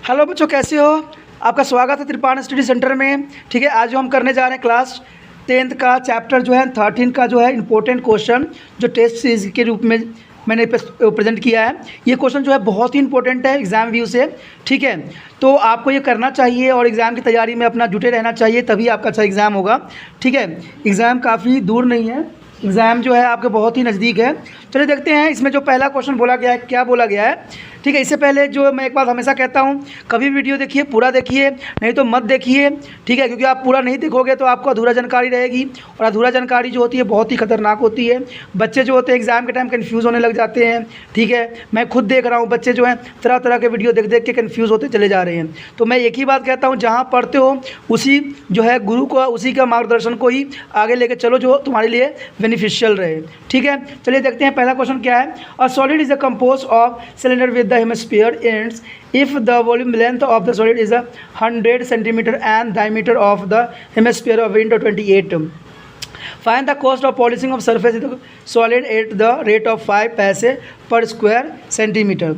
Hello बच्चों, कैसे हो? आपका स्वागत है त्रिपाण स्टडी सेंटर में। ठीक है, आज जो हम करने जा रहे हैं क्लास 10th का चैप्टर जो है 13 का जो है इम्पोर्टेंट क्वेश्चन जो टेस्ट सीरीज के रूप में मैंने प्रेजेंट किया है। ये क्वेश्चन जो है बहुत ही इंपॉर्टेंट है एग्ज़ाम व्यू से। ठीक है, तो आपको ये करना चाहिए और एग्ज़ाम की तैयारी में अपना जुटे रहना चाहिए, तभी आपका अच्छा एग्ज़ाम होगा। ठीक है, एग्ज़ाम काफ़ी दूर नहीं है, एग्ज़ाम जो है आपके बहुत ही नज़दीक है। चलिए देखते हैं इसमें जो पहला क्वेश्चन बोला गया है क्या बोला गया है। ठीक है, इससे पहले जो मैं एक बात हमेशा कहता हूँ, कभी वीडियो देखिए पूरा देखिए, नहीं तो मत देखिए। ठीक है, क्योंकि आप पूरा नहीं देखोगे तो आपको अधूरा जानकारी रहेगी, और अधूरा जानकारी जो होती है बहुत ही खतरनाक होती है। बच्चे जो होते हैं एग्ज़ाम के टाइम कन्फ्यूज़ होने लग जाते हैं। ठीक है, मैं खुद देख रहा हूँ, बच्चे जो हैं तरह तरह के वीडियो देख देख के कन्फ्यूज़ होते चले जा रहे हैं। तो मैं एक ही बात कहता हूँ, जहाँ पढ़ते हो उसी जो है गुरु को, उसी का मार्गदर्शन को ही आगे लेके चलो जो तुम्हारे लिए बेनिफिशियल रहे। ठीक है, चलिए देखते हैं पहला क्वेश्चन क्या है। A solid is a compose of cylinder with the hemisphere ends if the volume length of the solid is a 100 centimeter and diameter of the hemisphere of wind 28. Find the cost of polishing of surface of the solid at the rate of 5 पैसे per square centimeter.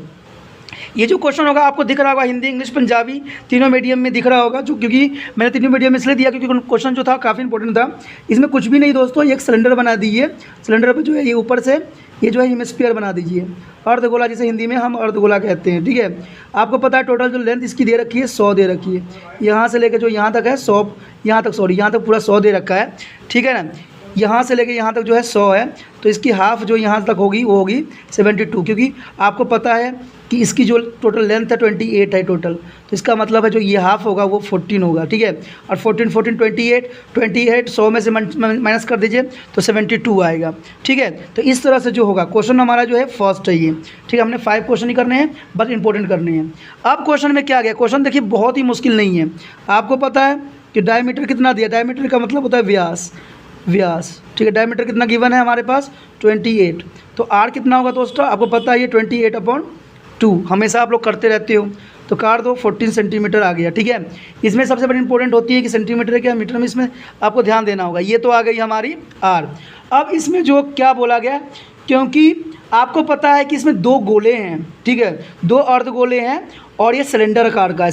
ये जो question होगा आपको दिख रहा होगा, Hindi English Punjabi तीनों medium में दिख रहा होगा, जो क्योंकि मैंने तीनों मीडियम में इसलिए दिया क्योंकि क्वेश्चन जो था काफ़ी इंपॉर्टेंट था। इसमें कुछ भी नहीं दोस्तों, ये एक सिलेंडर बना दीजिए। सिलेंडर पे जो है ये ऊपर से ये जो है हेमिस्फीयर बना दीजिए, अर्धगोला, जिसे हिंदी में हम अर्धगोला कहते हैं। ठीक है, आपको पता है टोटल जो लेंथ इसकी दे रखी है 100 दे रखी है, यहाँ से लेकर जो यहाँ तक है 100, यहाँ तक पूरा 100 दे रखा है। ठीक है ना, यहाँ से लेके यहाँ तक जो है 100 है, तो इसकी हाफ़ जो यहाँ तक होगी वो होगी 72, क्योंकि आपको पता है कि इसकी जो टोटल लेंथ है 28 है टोटल, तो इसका मतलब है जो ये हाफ़ होगा वो 14 होगा। ठीक है, और 14 28 100 में से माइनस कर दीजिए तो 72 आएगा। ठीक है, तो इस तरह से जो होगा क्वेश्चन हमारा जो है फर्स्ट है ये। ठीक है, हमने 5 क्वेश्चन ही करने हैं, बस इंपॉर्टेंट करने हैं। अब क्वेश्चन में क्या गया, क्वेश्चन देखिए बहुत ही मुश्किल नहीं है। आपको पता है कि डायमीटर कितना दिया, डायमीटर का मतलब होता है व्यास। ठीक है, डायमीटर कितना गिवन है हमारे पास 28, तो आर कितना होगा दोस्तों, आपको पता है ये 28/2 हमेशा आप लोग करते रहते हो, तो काट दो 14 सेंटीमीटर आ गया। ठीक है, इसमें सबसे बड़ी इंपॉर्टेंट होती है कि सेंटीमीटर है क्या मीटर में, इसमें आपको ध्यान देना होगा। ये तो आ गई हमारी आर। अब इसमें जो क्या बोला गया, क्योंकि आपको पता है कि इसमें 2 गोले हैं। ठीक है, 2 अर्धगोले हैं और ये सिलेंडर आकार का है।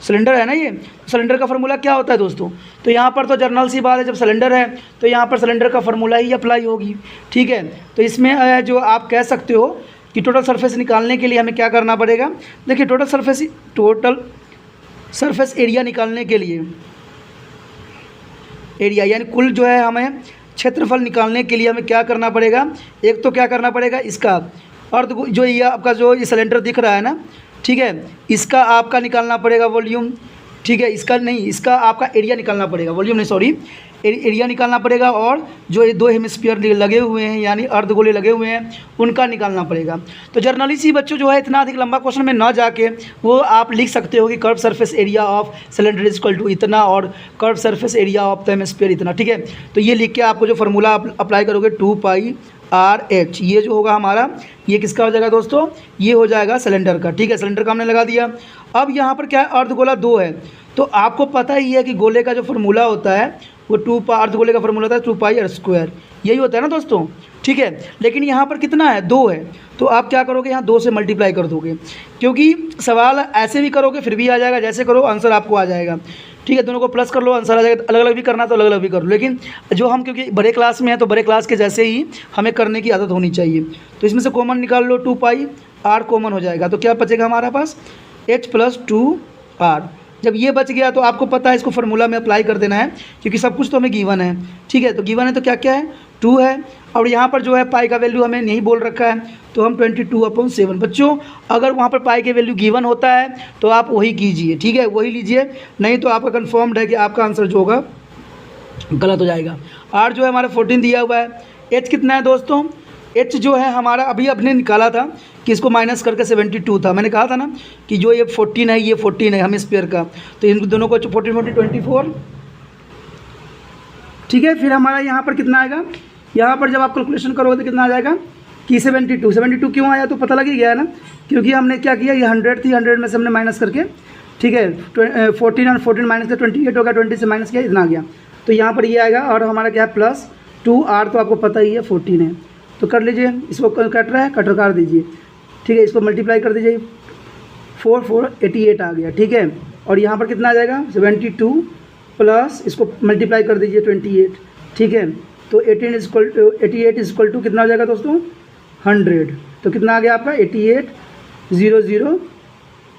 सिलेंडर है ना, ये सिलेंडर का फार्मूला क्या होता है दोस्तों, तो यहाँ पर तो जनरल सी बात है, जब सिलेंडर है तो यहाँ पर सिलेंडर का फार्मूला ही अप्लाई होगी। ठीक है, तो इसमें जो आप कह सकते हो कि टोटल सरफेस निकालने के लिए हमें क्या करना पड़ेगा। देखिए टोटल सरफेस एरिया निकालने के लिए, एरिया यानी कुल जो है हमें क्षेत्रफल निकालने के लिए हमें क्या करना पड़ेगा, एक तो क्या करना पड़ेगा, इसका अर्ध जो ये आपका जो ये सिलेंडर दिख रहा है ना, ठीक है, इसका आपका निकालना पड़ेगा वॉल्यूम। ठीक है, इसका आपका एरिया निकालना पड़ेगा, वॉल्यूम नहीं सॉरी, एरिया निकालना पड़ेगा, और जो ये 2 हेमिस्फीयर लगे हुए हैं यानी अर्धगोले लगे हुए हैं उनका निकालना पड़ेगा। तो जर्नली सी बच्चों जो है इतना अधिक लंबा क्वेश्चन में ना जाके वो आप लिख सकते हो कि curve surface area of cylinder is equal to इतना और curve surface area of the hemisphere इतना। ठीक है, तो ये लिख के आपको जो फार्मूला अप्लाई करोगे 2πr/h, ये जो होगा हमारा, ये किसका हो जाएगा दोस्तों, ये हो जाएगा सिलेंडर का। ठीक है, सिलेंडर का हमने लगा दिया। अब यहाँ पर क्या है, अर्धगोला 2 है, तो आपको पता ही है कि गोले का जो फार्मूला होता है वो अर्धगोले का फार्मूला होता है 2πr², यही होता है ना दोस्तों। ठीक है, लेकिन यहाँ पर कितना है, 2 है, तो आप क्या करोगे, यहाँ 2 से मल्टीप्लाई कर दोगे, क्योंकि सवाल ऐसे भी करोगे फिर भी आ जाएगा, जैसे करो आंसर आपको आ जाएगा। ठीक है, दोनों को प्लस कर लो, आंसर आ जाएगा। अलग अलग भी करना तो अलग अलग भी कर लो, लेकिन जो हम क्योंकि बड़े क्लास में हैं तो बड़े क्लास के जैसे ही हमें करने की आदत होनी चाहिए। तो इसमें से कॉमन निकाल लो, 2πr कॉमन हो जाएगा, तो क्या बचेगा हमारे पास, h + 2r। जब ये बच गया तो आपको पता है इसको फार्मूला में अप्लाई कर देना है, क्योंकि सब कुछ तो हमें गिवन है। ठीक है, तो गिवन है तो क्या क्या है, 2 है, और यहाँ पर जो है पाई का वैल्यू हमें नहीं बोल रखा है, तो हम 22/7। बच्चों अगर वहाँ पर पाई के वैल्यू गिवन होता है तो आप वही कीजिए। ठीक है, वही लीजिए, नहीं तो आपका कन्फर्म्ड है कि आपका आंसर जो होगा गलत हो जाएगा। आर जो है हमारा 14 दिया हुआ है। एच कितना है दोस्तों, एच जो है हमारा अभी अपने निकाला था कि इसको माइनस करके 72 था। मैंने कहा था ना कि जो ये 14 है ये 14 है हेमिस्फीयर का, तो इन दोनों को 14 24। ठीक है, फिर हमारा यहाँ पर कितना आएगा, यहाँ पर जब आप कैलकुलेशन करोगे तो कितना आ जाएगा कि 72 क्यों आया, तो पता लग ही गया है ना, क्योंकि हमने क्या किया, ये 100 थी, 100 में से हमने माइनस करके, ठीक है, 14 और 14 माइनस के 28 होगा, 20 से माइनस किया, इतना आ गया, तो यहाँ पर ये आएगा। और हमारा क्या है +2r, तो आपको पता ही है 14 है, तो कर लीजिए, इसको कट रहा है, कट कर दीजिए। ठीक है, इसको मल्टीप्लाई कर दीजिए 88 आ गया, ठीक है। और यहाँ पर कितना आ जाएगा 72 प्लस इसको मल्टीप्लाई कर दीजिए 28, ठीक है। तो 88 इज इक्वल टू कितना हो जाएगा दोस्तों 100। तो कितना आ गया आपका 8800,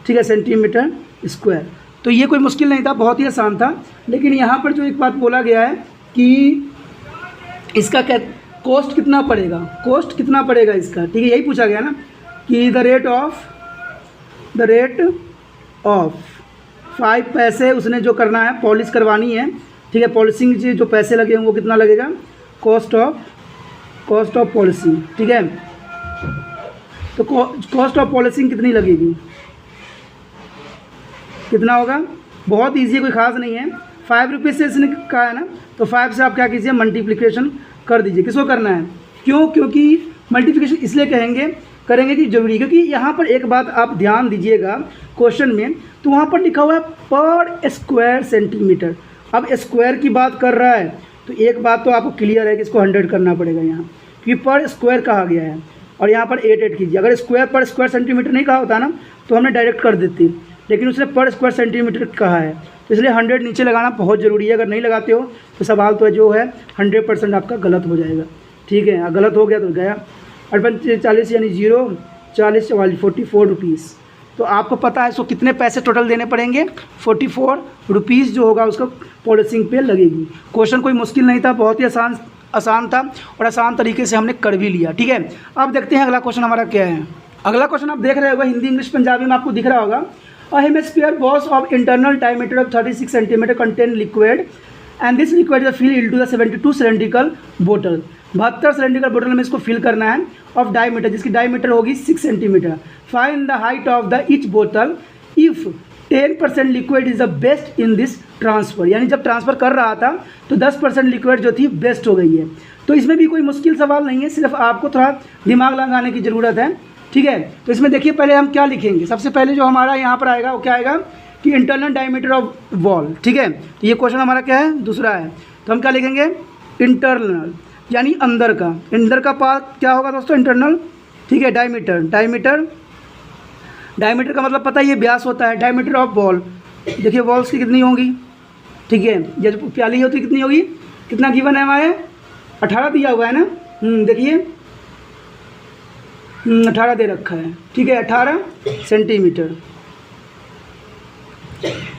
ठीक है, सेंटीमीटर स्क्वायर। तो ये कोई मुश्किल नहीं था, बहुत ही आसान था। लेकिन यहाँ पर जो एक बात बोला गया है कि इसका क्या कॉस्ट कितना पड़ेगा, कॉस्ट कितना पड़ेगा इसका, ठीक है, यही पूछा गया ना कि द रेट ऑफ 5 पैसे उसने जो करना है, पॉलिश करवानी है, ठीक है, पॉलिशिंग से जो पैसे लगे हैं वो कितना लगेगा, कॉस्ट ऑफ पॉलिशिंग, ठीक है। तो कॉस्ट ऑफ पॉलिशिंग कितनी लगेगी, कितना होगा, बहुत ईजी है, कोई ख़ास नहीं है। 5 रुपीज़ से इसने कहा है ना, तो 5 से आप क्या कीजिए मल्टीप्लिकेशन कर दीजिए। किसको करना है, क्योंकि मल्टीप्लिकेशन इसलिए करेंगे कि जरूरी, क्योंकि यहाँ पर एक बात आप ध्यान दीजिएगा क्वेश्चन में, तो वहाँ पर लिखा हुआ है पर स्क्वायर सेंटीमीटर। अब स्क्वायर की बात कर रहा है तो एक बात तो आपको क्लियर है कि इसको 100 करना पड़ेगा यहाँ, क्योंकि पर स्क्वायर कहा गया है। और यहाँ पर 8 कीजिए, अगर स्क्वायर पर स्क्वायर सेंटीमीटर नहीं कहा होता ना तो हमने डायरेक्ट कर देती, लेकिन उसने पर स्क्वायर सेंटीमीटर कहा है, तो इसलिए 100 नीचे लगाना बहुत ज़रूरी है। अगर नहीं लगाते हो तो सवाल तो जो है 100% आपका गलत हो जाएगा, ठीक है। गलत हो गया तो गया 40 यानी 0, 40 44 रुपीज़। तो आपको पता है इसको कितने पैसे टोटल देने पड़ेंगे, 44 रुपीज़ जो होगा उसका पॉलिशिंग पे लगेगी। क्वेश्चन कोई मुश्किल नहीं था, बहुत ही आसान था और आसान तरीके से हमने कर भी लिया, ठीक है। अब देखते हैं अगला क्वेश्चन हमारा क्या है। अगला क्वेश्चन आप देख रहे होगा, हिंदी इंग्लिश पंजाबी में आपको दिख रहा होगा। A hemisphere was of internal diameter of 36 cm contain liquid and this liquid is filled into the 72 cylindrical bottle। 72 cylindrical बोतल में इसको फिल करना है ऑफ डायमीटर, जिसकी डायमीटर होगी 6 centimetre. Find the height of the each बोतल if 10% liquid is the best in this transfer. यानी जब ट्रांसफ़र कर रहा था तो 10% लिक्विड जो थी बेस्ट हो गई है। तो इसमें भी कोई मुश्किल सवाल नहीं है, सिर्फ आपको थोड़ा दिमाग लगाने की ज़रूरत है, ठीक है। तो इसमें देखिए पहले हम क्या लिखेंगे, सबसे पहले जो हमारा यहाँ पर आएगा वो क्या आएगा कि इंटरनल डायमीटर ऑफ वॉल, ठीक है। तो ये क्वेश्चन हमारा क्या है, दूसरा है। तो हम क्या लिखेंगे इंटरनल यानी अंदर का पार्ट क्या होगा दोस्तों, इंटरनल, ठीक है। डायमीटर का मतलब पता है ये व्यास होता है। डायमीटर ऑफ वॉल, देखिए वॉल्स की कितनी होगी, ठीक है। ये जो प्याली होती है कितनी होगी, कितना गिवन है हमारे 18 दिया हुआ है ना, देखिए 18 दे रखा है, ठीक है, 18 सेंटीमीटर।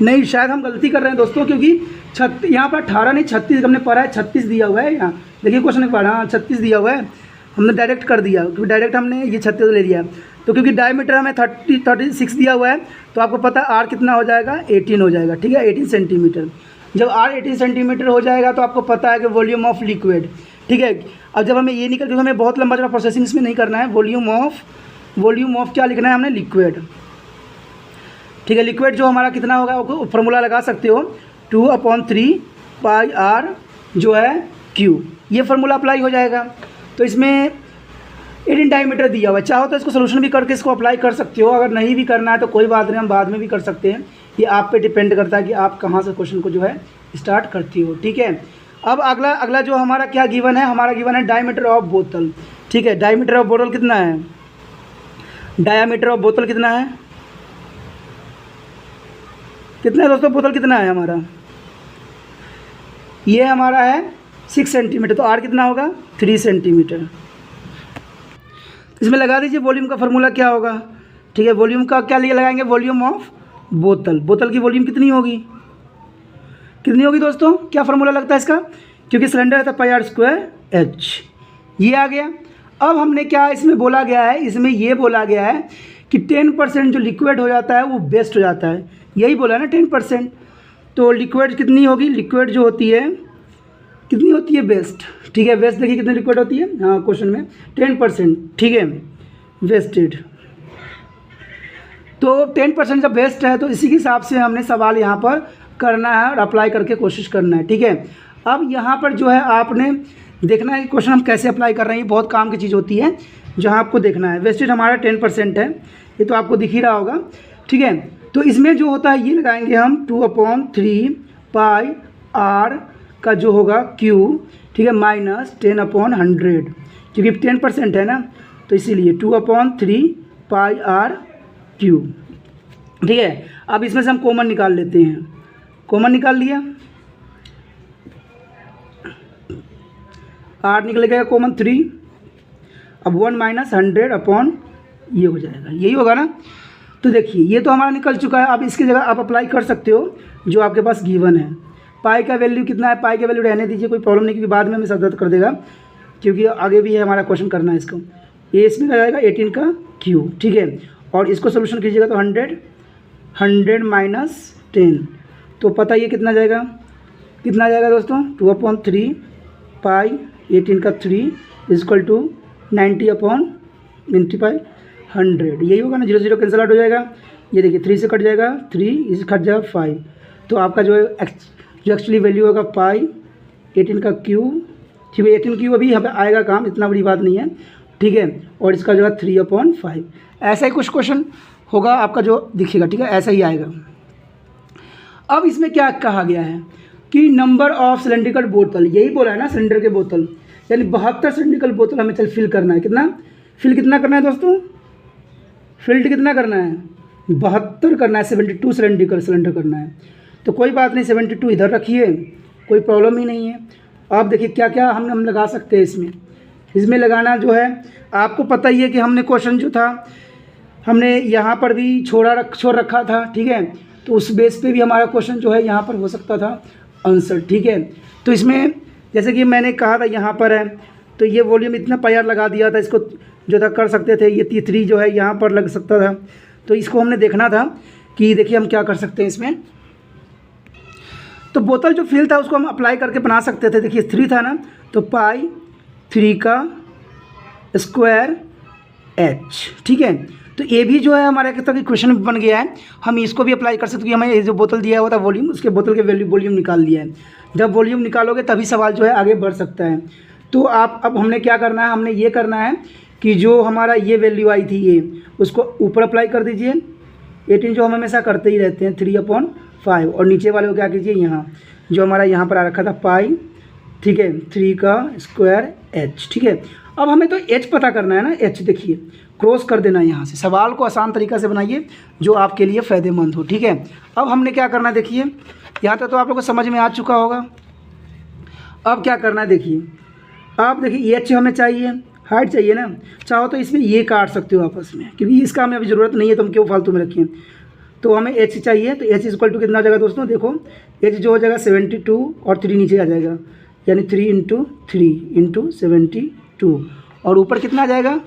नहीं, शायद हम गलती कर रहे हैं दोस्तों, क्योंकि यहाँ पर 18 नहीं 36 हमने पढ़ा है, 36 दिया हुआ है यहाँ, देखिए क्वेश्चन में पढ़ा, हाँ 36 दिया हुआ है, हमने डायरेक्ट कर दिया, क्योंकि डायरेक्ट हमने ये 36 ले लिया। तो क्योंकि डायमीटर हमें 36 दिया हुआ है, तो आपको पता है आर कितना हो जाएगा, 18 हो जाएगा, ठीक है, 18 सेंटीमीटर। जब आर 18 सेंटीमीटर हो जाएगा तो आपको पता है कि वॉल्यूम ऑफ लिक्विड, ठीक है। अब जब हमें ये निकल, क्योंकि हमें बहुत लंबा चौड़ा प्रोसेसिंग इसमें नहीं करना है, वॉल्यूम ऑफ क्या लिखना है हमने, लिक्विड, ठीक है। लिक्विड जो हमारा कितना होगा वो फॉर्मूला लगा सकते हो 2/3 पाई आर जो है क्यू, ये फार्मूला अप्लाई हो जाएगा। तो इसमें 18 डायमीटर दिया हुआ है, चाहो तो इसको सोल्यूशन भी करके इसको अप्लाई कर सकते हो, अगर नहीं भी करना है तो कोई बात नहीं, हम बाद में भी कर सकते हैं। ये आप पे डिपेंड करता है कि आप कहाँ से क्वेश्चन को जो है स्टार्ट करती हो, ठीक है। अब अगला जो हमारा क्या गिवन है, हमारा गिवन है डायमीटर ऑफ बोतल, ठीक है। डायमीटर ऑफ बोतल कितना है, डायमीटर ऑफ बोतल कितना है दोस्तों, बोतल कितना है हमारा, ये हमारा है 6 सेंटीमीटर, तो आर कितना होगा 3 सेंटीमीटर। इसमें लगा दीजिए वॉल्यूम का फार्मूला क्या होगा, ठीक है। वॉल्यूम का क्या लगाएंगे, वॉल्यूम ऑफ बोतल की वॉल्यूम कितनी होगी दोस्तों, क्या फार्मूला लगता है इसका, क्योंकि सिलेंडर है तो पाई आर स्क्वायर एच, ये आ गया। अब हमने क्या इसमें बोला गया है, इसमें ये बोला गया है कि 10% जो लिक्विड हो जाता है वो बेस्ट हो जाता है, यही बोला ना 10%। तो लिक्विड कितनी होगी, लिक्विड जो होती है कितनी होती है, बेस्ट, ठीक है। बेस्ट देखिए कितनी लिक्विड होती है, हाँ क्वेश्चन में 10%, ठीक है, वेस्टेड। तो 10% जब बेस्ट है तो इसी के हिसाब से हमने सवाल यहाँ पर करना है और अप्लाई करके कोशिश करना है, ठीक है। अब यहाँ पर जो है आपने देखना है कि क्वेश्चन हम कैसे अप्लाई कर रहे हैं, ये बहुत काम की चीज़ होती है जहाँ आपको देखना है। वेस्टेज हमारा 10% है, ये तो आपको दिख ही रहा होगा, ठीक है। तो इसमें जो होता है ये लगाएंगे हम 2/3 पाई आर का जो होगा क्यू, ठीक है, माइनस 10/100, क्योंकि 10% है ना, तो इसीलिए 2/3 पाई आर क्यू, ठीक है। अब इसमें से हम कॉमन निकाल लेते हैं। कॉमन निकाल लिया, 8 निकलेगा कॉमन 3। अब 1 माइनस 100 अपॉन ये हो जाएगा, यही होगा ना। तो देखिए ये तो हमारा निकल चुका है। अब इसकी जगह आप अप्लाई कर सकते हो जो आपके पास गिवन है। पाई का वैल्यू कितना है, पाई का वैल्यू रहने दीजिए, कोई प्रॉब्लम नहीं, क्योंकि बाद में हमें सदर्थ कर देगा, क्योंकि आगे भी है हमारा क्वेश्चन करना है इसको। ये इसमें आ जाएगा 18 का क्यूब, ठीक है। और इसको सोल्यूशन कीजिएगा तो 100 माइनस 10, तो पता ये कितना जाएगा, कितना जाएगा दोस्तों, 2/3 पाई 18 का 3 इजक्वल टू 90/95 100, यही होगा ना। 0 0 कैंसिल आउट हो जाएगा, ये देखिए 3 से कट जाएगा, 3 इस कट जाएगा 5, तो आपका जो है जो एक्चुअली वैल्यू होगा पाई 18 का क्यूब, ठीक है। 18 क्यूब अभी यहाँ पे आएगा काम, इतना बड़ी बात नहीं है, ठीक है। और इसका जो है 3/5, ऐसा ही कुछ क्वेश्चन होगा आपका जो दिखेगा, ठीक है, ऐसा ही आएगा। अब इसमें क्या कहा गया है कि नंबर ऑफ सिलेंड्रिकल बोतल, यही बोला है ना सिलेंडर के बोतल, यानी 72 सिलेंड्रिकल बोतल हमें चल फिल करना है। कितना फिल कितना करना है दोस्तों, फिल्ड कितना करना है, 72 करना है, 72 सिलेंड्रिकल सिलेंडर करना है। तो कोई बात नहीं, 72 इधर रखिए, कोई प्रॉब्लम ही नहीं है। आप देखिए क्या क्या हम लगा सकते हैं इसमें लगाना जो है, आपको पता ही है कि हमने क्वेश्चन जो था हमने यहाँ पर भी छोड़ रखा था, ठीक है। तो उस बेस पे भी हमारा क्वेश्चन जो है यहाँ पर हो सकता था आंसर, ठीक है। तो इसमें जैसे कि मैंने कहा था यहाँ पर है, तो ये वॉल्यूम इतना पायर लगा दिया था, इसको जो था कर सकते थे। ये T3 जो है यहाँ पर लग सकता था, तो इसको हमने देखना था कि देखिए हम क्या कर सकते हैं इसमें। तो बोतल जो फिल था उसको हम अप्लाई करके बना सकते थे। देखिए 3 था ना, तो पाई 3 का स्क्वायर h, ठीक है। तो ये भी जो है हमारा एक तरह की क्वेश्चन बन गया है, हम इसको भी अप्लाई कर सकते हैं कि हमें ये जो बोतल दिया हुआ था वॉल्यूम, उसके बोतल के वॉल्यूम निकाल लिया है। जब वॉल्यूम निकालोगे तभी सवाल जो है आगे बढ़ सकता है। तो आप अब हमने क्या करना है, हमने ये करना है कि जो हमारा ये वैल्यू आई थी ये, उसको ऊपर अप्लाई कर दीजिए। 18 जो हम हमेशा करते ही रहते हैं 3/5, और नीचे वाले को क्या कीजिए, यहाँ जो हमारा यहाँ पर आ रखा था पाई, ठीक है, 3 का स्क्वायर h, ठीक है। अब हमें तो h पता करना है ना, h देखिए क्रॉस कर देना है यहाँ से। सवाल को आसान तरीक़ा से बनाइए जो आपके लिए फ़ायदेमंद हो, ठीक है। अब हमने क्या करना है, देखिए यहाँ तक तो आप लोगों को समझ में आ चुका होगा। अब क्या करना है, देखिए आप देखिए h हमें चाहिए, हाइट चाहिए ना, चाहो तो इसमें ये काट सकते हो आपस में, क्योंकि इसका हमें अभी ज़रूरत नहीं है, तो हम क्यों फालतू में रखिए। तो हमें h चाहिए, तो h इक्वल टू कितना हो जाएगा दोस्तों, देखो h जो हो जाएगा 72 और 3 नीचे आ जाएगा, यानी 3 × 3 × 72, और ऊपर कितना आ जाएगा,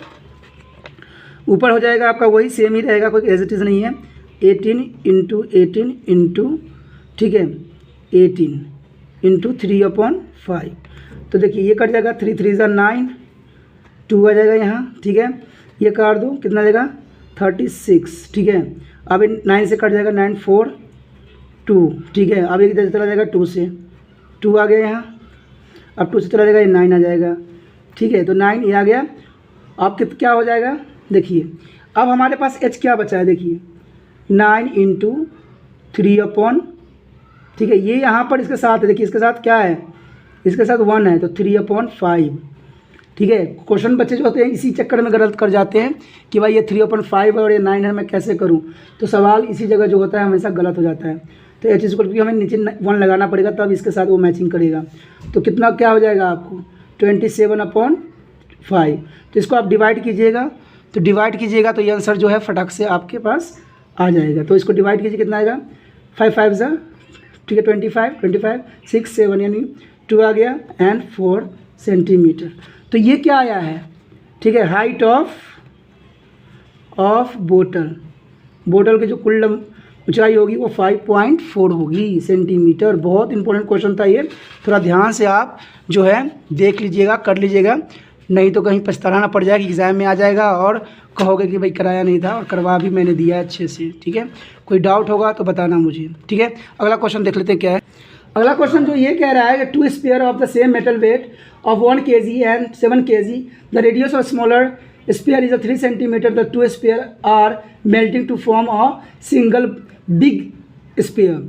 ऊपर हो जाएगा आपका वही सेम ही रहेगा, कोई एज इट इज़ नहीं है, 18 × 18 ठीक है 18 × 3/5। तो देखिए ये कट जाएगा, 3 3 = 9, 2 आ जाएगा यहाँ, ठीक है। ये काट दो, कितना आ जाएगा 36, ठीक है। अब 9 से कट जाएगा, 9 4 2, ठीक है। अब इधर चला जाएगा 2 से, 2 आ गया यहाँ, अब 2 से चला जाएगा, ये 9 आ जाएगा, ठीक है। तो 9 ये आ गया। अब क्या हो जाएगा, देखिए अब हमारे पास h क्या बचा है, देखिए 9 × 3/, ठीक है। ये यहाँ पर इसके साथ है, देखिए इसके साथ क्या है, इसके साथ 1 है, तो 3/5, ठीक है। क्वेश्चन बच्चे जो होते हैं इसी चक्कर में गलत कर जाते हैं कि भाई ये 3/5 और ये 9 है, मैं कैसे करूँ। तो सवाल इसी जगह जो होता है हमेशा गलत हो जाता है। तो h = हमें नीचे 1 लगाना पड़ेगा, तब इसके साथ वो मैचिंग करेगा। तो कितना क्या हो जाएगा आपको 27/5। तो इसको आप डिवाइड कीजिएगा, तो डिवाइड कीजिएगा तो ये आंसर जो है फटाक से आपके पास आ जाएगा। तो इसको डिवाइड कीजिए, कितना आएगा 5 5 ज़ा, ठीक है 25 6 7, यानी 2 आ गया एंड 4 सेंटीमीटर। तो ये क्या आया है, ठीक है, हाइट ऑफ बोतल की जो कुल ऊंचाई होगी वो 5.4 होगी सेंटीमीटर। बहुत इंपॉर्टेंट क्वेश्चन था ये, थोड़ा ध्यान से आप जो है देख लीजिएगा, कर लीजिएगा, नहीं तो कहीं पछताना ना पड़ जाएगा, एग्ज़ाम में आ जाएगा और कहोगे कि भाई कराया नहीं था, और करवा भी मैंने दिया अच्छे से, ठीक है। कोई डाउट होगा तो बताना मुझे, ठीक है। अगला क्वेश्चन देख लेते हैं क्या है। अगला क्वेश्चन जो ये कह रहा है कि 2 sphere of the same metal weight of 1 kg and 7 kg, the radius of smaller sphere is a 3 centimeter. The 2 sphere are melting to form a single big sphere.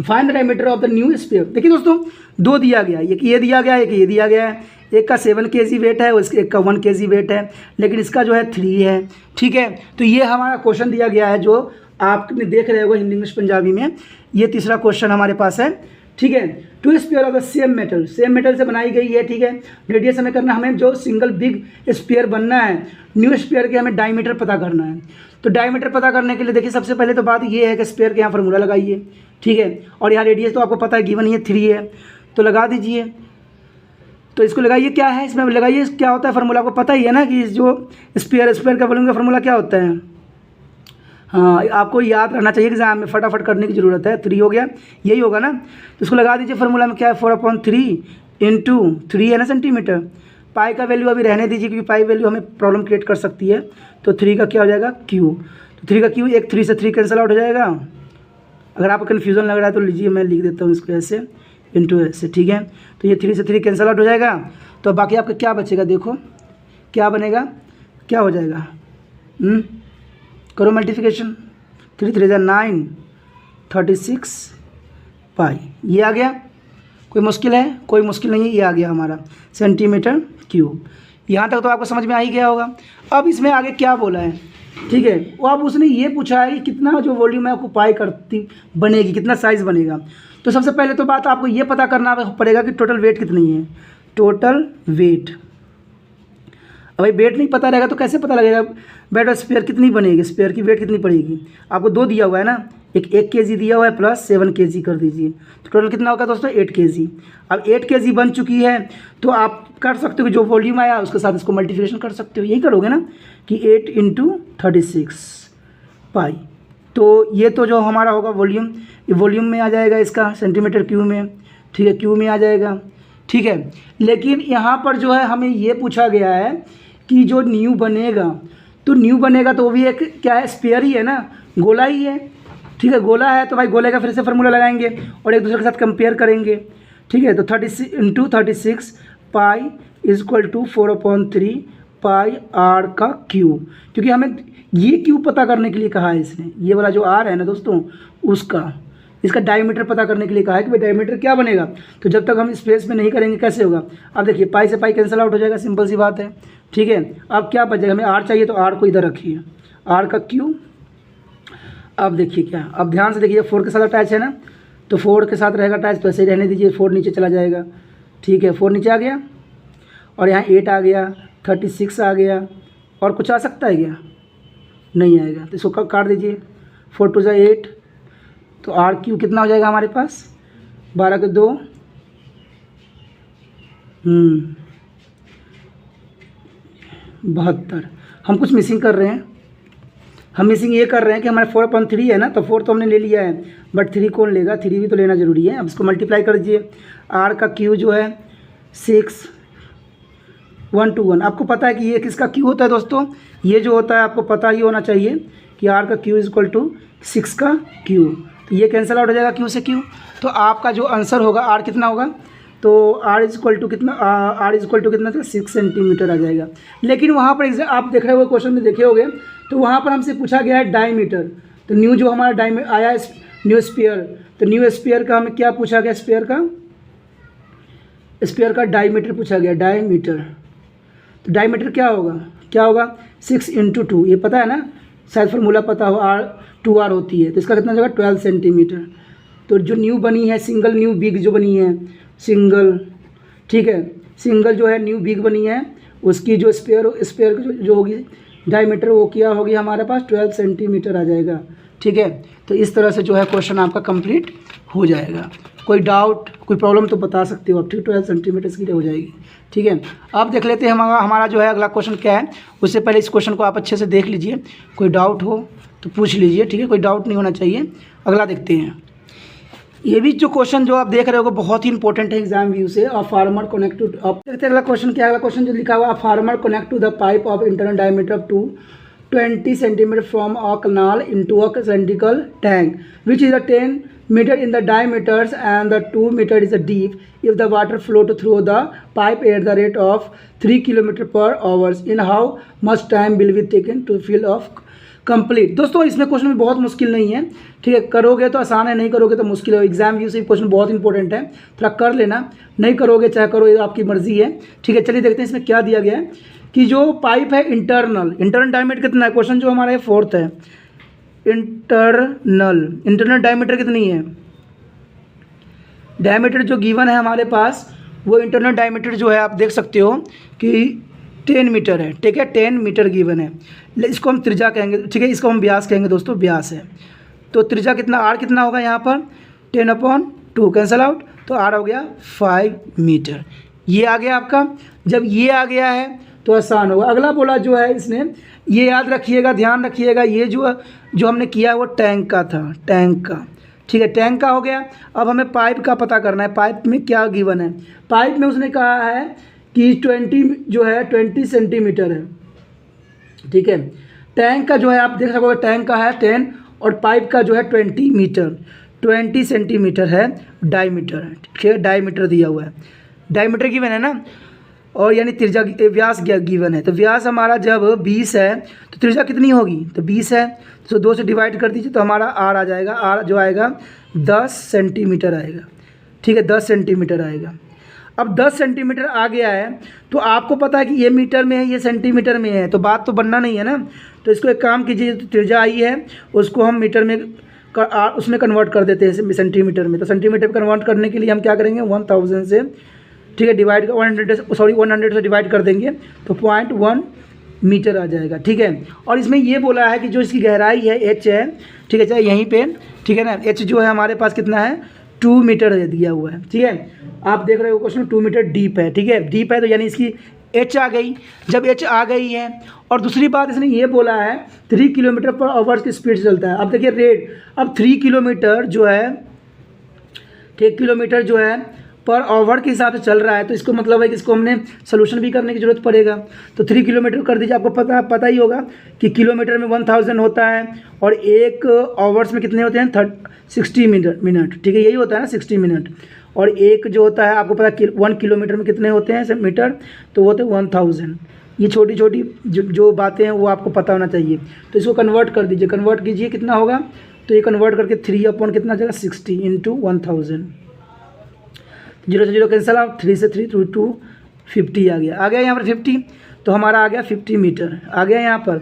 Find the diameter of the new sphere. देखिए दोस्तों, 2 दिया गया, एक ये दिया गया, एक ये दिया गया है। एक का 7 kg वेट है, उसके एक का 1 kg वेट है, लेकिन इसका जो है 3 है, ठीक है। तो ये हमारा क्वेश्चन दिया गया है जो आपने देख रहे होगा हिंदी इंग्लिश पंजाबी में। ये तीसरा क्वेश्चन हमारे पास है, ठीक है। Two sphere of the same metal से बनाई गई है, ठीक है। रेडियस हमें करना, हमें जो सिंगल बिग स्पेयर बनना है, न्यू स्पेयर के हमें डायमीटर पता करना है। तो डायमीटर पता करने के लिए देखिए सबसे पहले तो बात ये है कि स्पेयर के यहाँ फार्मूला लगाइए, ठीक है। और यहाँ रेडियस तो आपको पता है गिवन ये 3 है, तो लगा दीजिए। तो इसको लगाइए, क्या है इसमें लगाइए, क्या होता है फार्मूला आपको पता ही है ना कि जो स्पेयर का वॉल्यूम का फार्मूला क्या होता है। हाँ, आपको याद रहना चाहिए एग्जाम में, फटाफट करने की ज़रूरत है। 3 हो गया, यही होगा ना। तो इसको लगा दीजिए फार्मूला में, क्या है 4/3 इंटू 3 है ना सेंटीमीटर। पाई का वैल्यू अभी रहने दीजिए क्योंकि पाई वैल्यू हमें प्रॉब्लम क्रिएट कर सकती है। तो 3 का क्या हो जाएगा क्यू, तो 3 का क्यू, एक 3 से 3 कैंसिल आउट हो जाएगा। अगर आपको कन्फ्यूज़न लग रहा है तो लीजिए मैं लिख देता हूँ इसको ऐसे, इंटू ऐसे, ठीक है। तो ये 3 से 3 कैंसिल आउट हो जाएगा। तो बाकी आपका क्या बचेगा, देखो क्या बनेगा, क्या हो जाएगा, करो मल्टीप्लिकेशन। 3 3 9, 36 पाई, ये आ गया। कोई मुश्किल है, कोई मुश्किल नहीं है, ये आ गया हमारा सेंटीमीटर क्यूब। यहाँ तक तो आपको समझ में आ ही गया होगा। अब इसमें आगे क्या बोला है, ठीक है। वो अब उसने ये पूछा है कि कितना जो वॉल्यूम है ऑक्यूपाई करती बनेगी, कितना साइज़ बनेगा। तो सबसे पहले तो बात आपको ये पता करना पड़ेगा कि टोटल वेट कितनी है, टोटल वेट। अब भाई वेट नहीं पता रहेगा तो कैसे पता लगेगा वेट ऑफ स्पेयर कितनी बनेगी, स्पेयर की वेट कितनी पड़ेगी। आपको 2 दिया हुआ है ना, एक kg दिया हुआ है प्लस 7 kg कर दीजिए, तो टोटल कितना होगा दोस्तों 8 kg। अब 8 kg बन चुकी है तो आप कर सकते हो कि जो वॉल्यूम आया उसके साथ इसको मल्टीप्लिकेशन कर सकते हो, यही करोगे ना कि 8 × 36 पाई। तो ये तो जो हमारा होगा वॉल्यूम, ये वॉल्यूम में आ जाएगा इसका सेंटीमीटर क्यूब में, ठीक है, क्यूब में आ जाएगा, ठीक है। लेकिन यहाँ पर जो है हमें ये पूछा गया है कि जो न्यू बनेगा, तो न्यू बनेगा तो वो भी एक क्या है, स्पेयर ही है ना, गोला ही है, ठीक है। गोला है तो भाई गोले का फिर से फार्मूला लगाएंगे और एक दूसरे के साथ कंपेयर करेंगे, ठीक है। तो 36 × 36 pi equal to 4/3 pi r का क्यूब, क्योंकि हमें ये क्यूब पता करने के लिए कहा है इसने, ये वाला जो आर है ना दोस्तों उसका, इसका डायमीटर पता करने के लिए कहा है कि भाई डायमीटर क्या बनेगा। तो जब तक हम स्पेस में नहीं करेंगे कैसे होगा। अब देखिए पाई से पाई कैंसिल आउट हो जाएगा, सिंपल सी बात है, ठीक है। अब क्या बचेगा, हमें आर चाहिए तो आर को इधर रखिए, आर का क्यूब। अब देखिए क्या, अब ध्यान से देखिए 4 के साथ अटैच है ना, तो 4 के साथ रहेगा अटैच, तो ऐसे ही रहने दीजिए, 4 नीचे चला जाएगा, ठीक है। 4 नीचे आ गया और यहाँ 8 आ गया, 36 आ गया, और कुछ आ सकता है क्या, नहीं आएगा। तो इसको काट दीजिए, 4 2 8, तो आर क्यू कितना हो जाएगा हमारे पास 12 के 2, 72। हम कुछ मिसिंग कर रहे हैं, हम मिसिंग ये कर रहे हैं कि हमारे 4/3 है ना, तो 4 तो हमने ले लिया है, बट 3 कौन लेगा, 3 भी तो लेना ज़रूरी है। अब इसको मल्टीप्लाई कर दीजिए, आर का क्यू जो है 6 1 to 1। आपको पता है कि ये किसका क्यू होता है दोस्तों, ये जो होता है आपको पता ही होना चाहिए कि आर का क्यू इक्वल टू 6 का क्यू। तो ये कैंसिल आउट हो जाएगा क्यू से क्यू, तो आपका जो आंसर होगा आर कितना होगा, तो आर इक्वल टू कितना, आर इक्वल टू कितना था 6 सेंटीमीटर आ जाएगा। लेकिन वहाँ पर आप देख रहे हो क्वेश्चन में देखे होंगे, तो वहाँ पर हमसे पूछा गया है डायमीटर। तो न्यू जो हमारा आया न्यू स्पेयर, तो न्यू स्पेयर का हमें क्या पूछा गया, स्पेयर का डायमीटर पूछा गया, डायमीटर। तो डायमीटर क्या होगा 6 × 2, ये पता है ना, शायद फार्मूला पता हो, आर 2R होती है, तो इसका कितना होगा 12 सेंटीमीटर। तो जो न्यू बनी है सिंगल न्यू बिग जो बनी है सिंगल, ठीक है, सिंगल जो है न्यू बिग बनी है, उसकी जो स्पेयर जो होगी डायमीटर वो क्या होगी हमारे पास 12 सेंटीमीटर आ जाएगा, ठीक है। तो इस तरह से जो है क्वेश्चन आपका कंप्लीट हो जाएगा। कोई डाउट कोई प्रॉब्लम तो बता सकते हो आप, ठीक, 12 सेंटीमीटर की हो जाएगी, ठीक है। अब देख लेते हैं हमारा जो है अगला क्वेश्चन क्या है। उससे पहले इस क्वेश्चन को आप अच्छे से देख लीजिए, कोई डाउट हो तो पूछ लीजिए, ठीक है, कोई डाउट नहीं होना चाहिए। अगला देखते हैं, ये भी जो क्वेश्चन जो आप देख रहे हो बहुत ही इंपॉर्टेंट है एग्जाम व्यू से। अ फार्मर कनेक्ट टू, अब देखते हैं अगला क्वेश्चन क्या है। अगला क्वेश्चन जो लिखा हुआ, a farmer connect to the pipe of internal diameter of 20 centimeter from a canal into a cylindrical tank which is 10 meter in the diameters and the 2 meter is a deep. If the water flow through the pipe at the rate of 3 km/h, in how much time will be taken to fill off complete। दोस्तों इसमें question में बहुत मुश्किल नहीं है, ठीक है, करोगे तो आसान है, नहीं करोगे तो मुश्किल है। एग्जाम व्यू से क्वेश्चन बहुत इंपॉर्टेंट है, थोड़ा कर लेना, नहीं करोगे चाहे करो, ये आपकी मर्जी है, ठीक है। चलिए देखते हैं इसमें क्या दिया गया है कि जो पाइप है इंटरनल डायमीटर कितना है, क्वेश्चन जो हमारा है 4th है, इंटरनल डायमीटर कितनी है, डायमीटर जो गिवन है हमारे पास वो इंटरनल डायमीटर जो है आप देख सकते हो कि 10 मीटर है, ठीक है, 10 मीटर गिवन है। इसको हम त्रिज्या कहेंगे, ठीक है, इसको हम व्यास कहेंगे दोस्तों, व्यास है। तो त्रिज्या कितना, आर कितना होगा यहाँ पर 10/2 कैंसल आउट, तो आर हो गया 5 मीटर। ये आ गया आपका। जब ये आ गया है तो आसान होगा। अगला बोला जो है इसने, ये याद रखिएगा, ध्यान रखिएगा, ये जो हमने किया है वो टैंक का था, टैंक का, ठीक है, टैंक का हो गया। अब हमें पाइप का पता करना है, पाइप में क्या गिवन है। पाइप में उसने कहा है कि 20 सेंटीमीटर है, ठीक है। टैंक का जो है आप देख सकोगे, टैंक का है 10 और पाइप का जो है 20 सेंटीमीटर है डायमीटर, ठीक है, डायमीटर दिया हुआ है, डायमीटर गिवन है ना, और यानी त्रिज्या व्यास गिवन है। तो व्यास हमारा जब 20 है तो त्रिज्या कितनी होगी, तो 20 है तो 2 से डिवाइड कर दीजिए तो हमारा आर आ जाएगा, आर जो आएगा 10 सेंटीमीटर आएगा, ठीक है, 10 सेंटीमीटर आएगा। अब 10 सेंटीमीटर आ गया है तो आपको पता है कि ये मीटर में है, ये सेंटीमीटर में है, तो बात तो बनना नहीं है ना। तो इसको एक काम कीजिए, तो त्रिज्या आई है उसको हम मीटर में उसमें कन्वर्ट कर देते हैं सेंटीमीटर में। तो सेंटीमीटर में कन्वर्ट करने के लिए हम क्या करेंगे, 1000 से, ठीक है, डिवाइड 100 से डिवाइड कर देंगे तो 0.1 मीटर आ जाएगा, ठीक है। और इसमें ये बोला है कि जो इसकी गहराई है h है, ठीक है, चाहे यहीं पे, ठीक है ना, h जो है हमारे पास कितना है 2 मीटर दिया हुआ है, ठीक है। आप देख रहे हो क्वेश्चन 2 मीटर डीप है, ठीक है, डीप है तो यानी इसकी h आ गई। जब h आ गई है और दूसरी बात इसने ये बोला है 3 किलोमीटर पर आवर की स्पीड से चलता है। अब देखिए रेट, अब 3 किलोमीटर जो है, 1 किलोमीटर जो है पर आवर के हिसाब से चल रहा है, तो इसको मतलब है कि इसको हमने सोल्यूशन भी करने की ज़रूरत पड़ेगा। तो 3 किलोमीटर कर दीजिए, आपको पता ही होगा कि किलोमीटर में 1000 होता है और एक आवर्स में कितने होते हैं 60 मिनट, ठीक है, यही होता है ना 60 मिनट। और एक जो होता है आपको पता है 1 किलोमीटर में कितने होते हैं मीटर, तो वो होते हैं 1000। ये छोटी छोटी जो बातें हैं वो आपको पता होना चाहिए। तो इसको कन्वर्ट कर दीजिए, कन्वर्ट कीजिए कितना होगा, तो ये कन्वर्ट करके 3 कितना जाएगा 60 × 1000, 0 से 0 कैंसल आउट, 3 से 3 2 50 आ गया यहाँ पर 50, तो हमारा आ गया 50 मीटर आ गया यहाँ पर।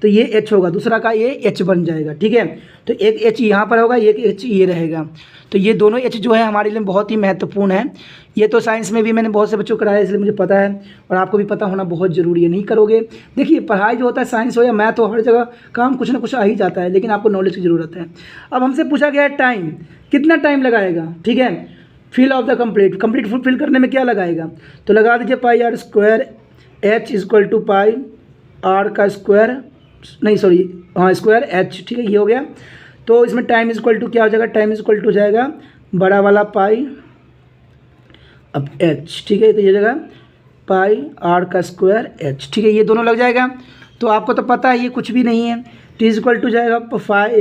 तो ये h होगा, दूसरा का ये h बन जाएगा, ठीक है। तो एक h यहाँ पर होगा, एक h ये रहेगा। तो ये दोनों h जो है हमारे लिए बहुत ही महत्वपूर्ण है। ये तो साइंस में भी मैंने बहुत से बच्चों को कराया, इसलिए मुझे पता है और आपको भी पता होना बहुत ज़रूरी है। नहीं करोगे, देखिए पढ़ाई जो होता है साइंस हो या मैथ हो, हर जगह काम कुछ ना कुछ आ ही जाता है, लेकिन आपको नॉलेज की ज़रूरत है। अब हमसे पूछा गया है टाइम, कितना टाइम लगाएगा, ठीक है, fill of the complete fill करने में क्या लगाएगा, तो लगा दीजिए pi r square h equal to pi r का स्क्वायर, नहीं सॉरी हाँ स्क्वायर h, ठीक है, ये हो गया। तो इसमें टाइम इक्वल टू क्या हो जाएगा, टाइम इक्वल टू हो जाएगा बड़ा वाला पाई अब h, ठीक है, तो ये जगह पाई आर का स्क्वायर h, ठीक है, ये दोनों लग जाएगा। तो आपको तो पता है ये कुछ भी नहीं है, t इक्वल टू जाएगा 5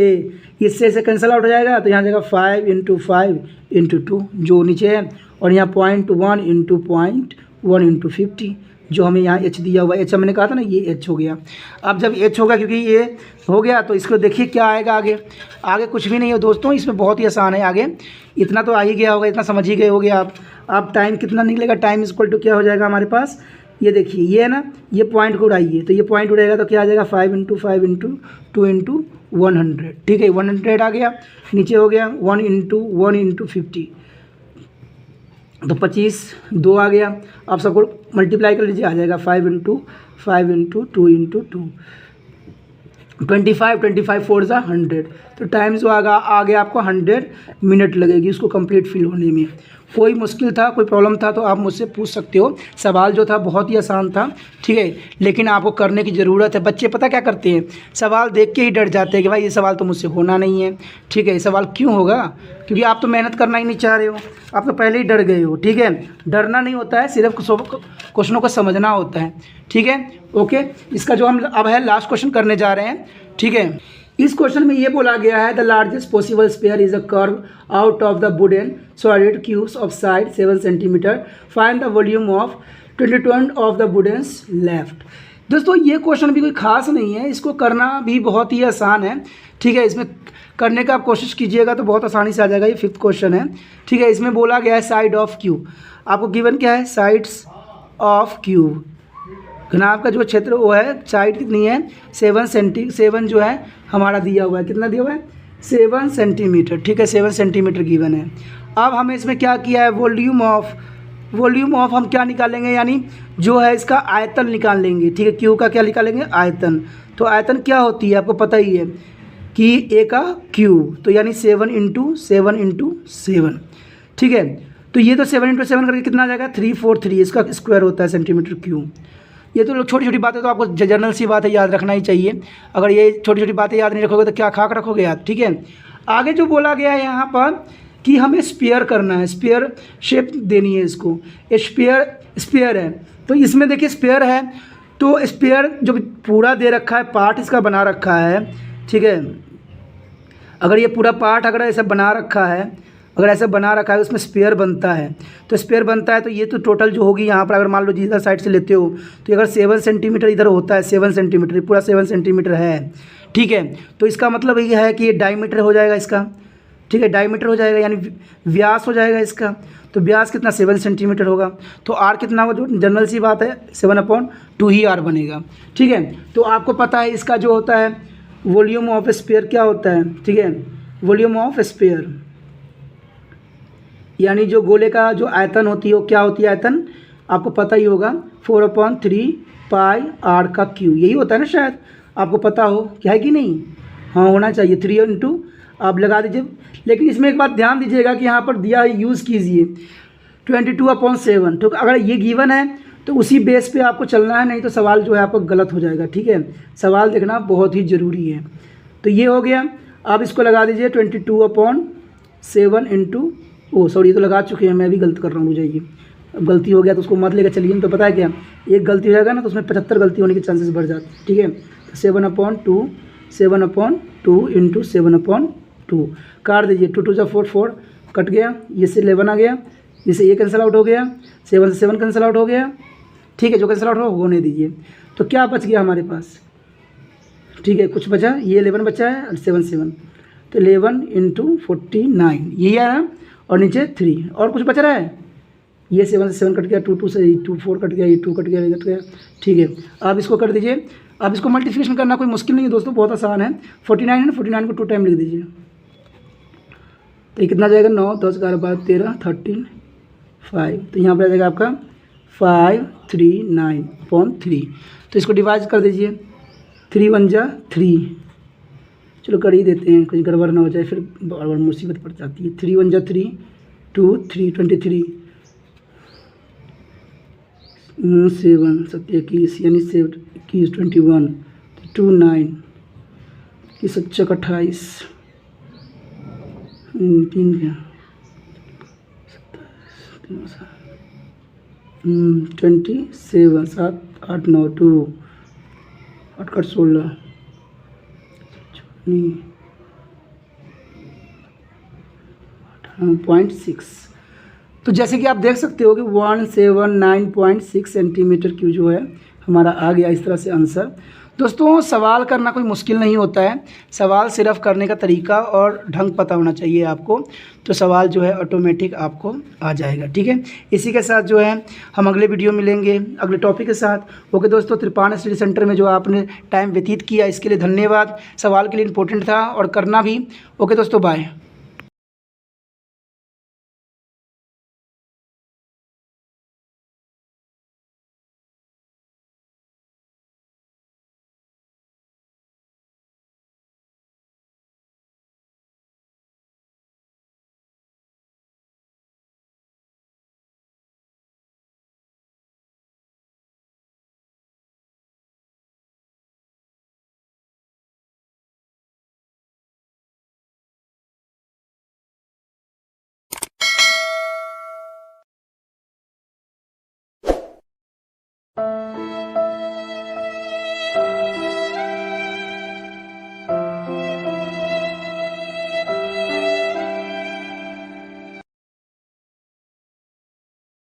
इससे से कैंसिल आउट हो जाएगा, तो यहाँ जाएगा 5 × 2 जो नीचे है, और यहाँ 0.1 × 0.1 × 50 जो हमें यहाँ h दिया हुआ है, h हमने कहा था ना, ये h हो गया। अब जब h होगा क्योंकि ये हो गया, तो इसको देखिए क्या आएगा आगे, आगे कुछ भी नहीं है दोस्तों, इसमें बहुत ही आसान है। आगे इतना तो आ ही गया होगा, इतना समझ ही गए होगे आप। अब टाइम कितना निकलेगा, टाइम इक्वल टू क्या हो जाएगा हमारे पास, ये देखिए ये है ना, ये पॉइंट को उड़ाइए, तो ये पॉइंट उड़ेगा तो क्या आ जाएगा 5 × 5 × 2 × 100, ठीक है, 100 आ गया। नीचे हो गया 1 × 1 × 50, तो 25 2 आ गया। आप सबको मल्टीप्लाई कर लीजिए, आ जाएगा 5 × 2 × 2 × 2 25 4 × 100, तो टाइम जो आ गया आपको 100 मिनट लगेगी उसको कंप्लीट फिल होने में। कोई मुश्किल था, कोई प्रॉब्लम था तो आप मुझसे पूछ सकते हो। सवाल जो था बहुत ही आसान था, ठीक है, लेकिन आपको करने की ज़रूरत है। बच्चे पता क्या करते हैं, सवाल देख के ही डर जाते हैं कि भाई ये सवाल तो मुझसे होना नहीं है, ठीक है। ये सवाल क्यों होगा, क्योंकि आप तो मेहनत करना ही नहीं चाह रहे हो, आप तो पहले ही डर गए हो, ठीक है। डरना नहीं होता है, सिर्फ क्वेश्चनों को समझना होता है, ठीक है, ओके। इसका जो हम अब है लास्ट क्वेश्चन करने जा रहे हैं, ठीक है। इस क्वेश्चन में ये बोला गया है the largest possible spare is a curve out of the wooden solid cubes of side 7 centimetre, find the volume of 22 of the woodens left. दोस्तों ये क्वेश्चन भी कोई खास नहीं है, इसको करना भी बहुत ही आसान है, ठीक है। इसमें करने का आप कोशिश कीजिएगा तो बहुत आसानी से आ जाएगा। ये 5th क्वेश्चन है, ठीक है। इसमें बोला गया है साइड ऑफ क्यूब, आपको गिवन क्या है, साइड्स ऑफ क्यूब, घनाभ का जो क्षेत्र वो है, साइड कितनी है 7 जो है हमारा दिया हुआ है, कितना दिया हुआ है 7 सेंटीमीटर, ठीक है 7 सेंटीमीटर गिवन है। अब हमें इसमें क्या किया है, वॉल्यूम ऑफ हम क्या निकालेंगे, यानी जो है इसका आयतन निकाल लेंगे, ठीक है। क्यू का क्या निकालेंगे, आयतन। तो आयतन क्या होती है आपको पता ही है कि ए का क्यू, तो यानी 7 × 7, ठीक है। तो ये तो 7 × 7 करके कितना आ जाएगा 343, इसका स्क्वायर होता है सेंटीमीटर क्यूब। ये तो छोटी छोटी बातें तो आपको जनरल सी बात है, याद रखना ही चाहिए। अगर ये छोटी छोटी बातें याद नहीं रखोगे तो क्या खाक रखोगे याद, ठीक है। आगे जो बोला गया है यहाँ पर कि हमें स्पेयर करना है, स्पेयर शेप देनी है इसको, स्पेयर है। तो इसमें देखिए स्पेयर है, तो स्पेयर जो पूरा दे रखा है, पार्ट इसका बना रखा है, ठीक है। अगर ये पूरा पार्ट अगर ऐसा बना रखा है, उसमें स्पेयर बनता है, तो ये तो टोटल जो होगी यहाँ पर, अगर मान लो जिधर साइड से लेते हो तो अगर 7 सेंटीमीटर इधर होता है, 7 सेंटीमीटर पूरा 7 सेंटीमीटर है, ठीक है। तो इसका मतलब ये है कि ये डायमीटर हो जाएगा इसका, ठीक है, डायमीटर हो जाएगा यानी व्यास हो जाएगा इसका। तो व्यास कितना 7 सेंटीमीटर होगा, तो आर कितना होगा, जो जनरल सी बात है 7/2 ही आर बनेगा, ठीक है। तो आपको पता है इसका जो होता है वॉल्यूम ऑफ स्फीयर क्या होता है, ठीक है, वॉल्यूम ऑफ स्फीयर यानी जो गोले का जो आयतन होती है वो क्या होती है, आयतन आपको पता ही होगा 4/3 पाई आर का क्यू, यही होता है ना, शायद आपको पता हो, क्या है कि नहीं, हाँ होना चाहिए। 3 × आप लगा दीजिए। लेकिन इसमें एक बात ध्यान दीजिएगा कि यहाँ पर दिया है, यूज़ कीजिए 22/7, तो अगर ये गिवन है तो उसी बेस पे आपको चलना है, नहीं तो सवाल जो है आपको गलत हो जाएगा, ठीक है। सवाल देखना बहुत ही ज़रूरी है। तो ये हो गया, आप इसको लगा दीजिए 22/7 सॉरी ये तो लगा चुके हैं, मैं भी गलत कर रहा हूँ, मुझे अब गलती हो गया तो उसको मत लेकर चलिए, नहीं तो पता है क्या, एक गलती हो जाएगा ना तो उसमें 75 गलती होने के चांसेस बढ़ जाते हैं, ठीक है। 7/2 × 7/2 काट दीजिए, 2 × 2 = 4 कट गया, ये से 11 आ गया, इससे ये कैंसिल आउट हो गया, 7 से 7 कैंसिल आउट हो गया, ठीक है। जो कैंसिल आउट होने दीजिए, तो क्या बच गया हमारे पास, ठीक है, कुछ बचा, ये 11 बचा है और 7 तो 11 × 49 यही आया, और नीचे 3 और कुछ बच रहा है, ये 7 से 7 कट गया, 2 से 2 4 कट गया, ये 2 कट गया, ठीक है। आप इसको कर दीजिए। अब इसको मल्टीप्लिकेशन करना कोई मुश्किल नहीं है दोस्तों, बहुत आसान है। 49 है ना, 49 को 2 टाइम लिख दीजिए, तो ये कितना जाएगा 9 10 11 12 13 13 5, तो यहाँ पर आ जाएगा आपका 539.3। तो इसको डिवाइड कर दीजिए, 3 × 1 = 3, चलो कर ही देते हैं, कुछ गड़बड़ ना हो जाए, फिर बार बार मुसीबत पड़ जाती है। 3 × 1 = 3, 2 3 23, 7 7 21 यानी 7 21 21, 2 9 21 28 3 27 7 8 9 2 8 8 16 0.6। तो जैसे कि आप देख सकते हो कि 179.6 सेंटीमीटर क्यूब जो है हमारा आ गया इस तरह से आंसर। दोस्तों सवाल करना कोई मुश्किल नहीं होता है, सवाल सिर्फ करने का तरीका और ढंग पता होना चाहिए आपको, तो सवाल जो है ऑटोमेटिक आपको आ जाएगा, ठीक है। इसी के साथ जो है हम अगले वीडियो मिलेंगे अगले टॉपिक के साथ। ओके दोस्तों, त्रिपाण स्टडी सेंटर में जो आपने टाइम व्यतीत किया इसके लिए धन्यवाद। सवाल के लिए इम्पोर्टेंट था और करना भी। ओके दोस्तों, बाय।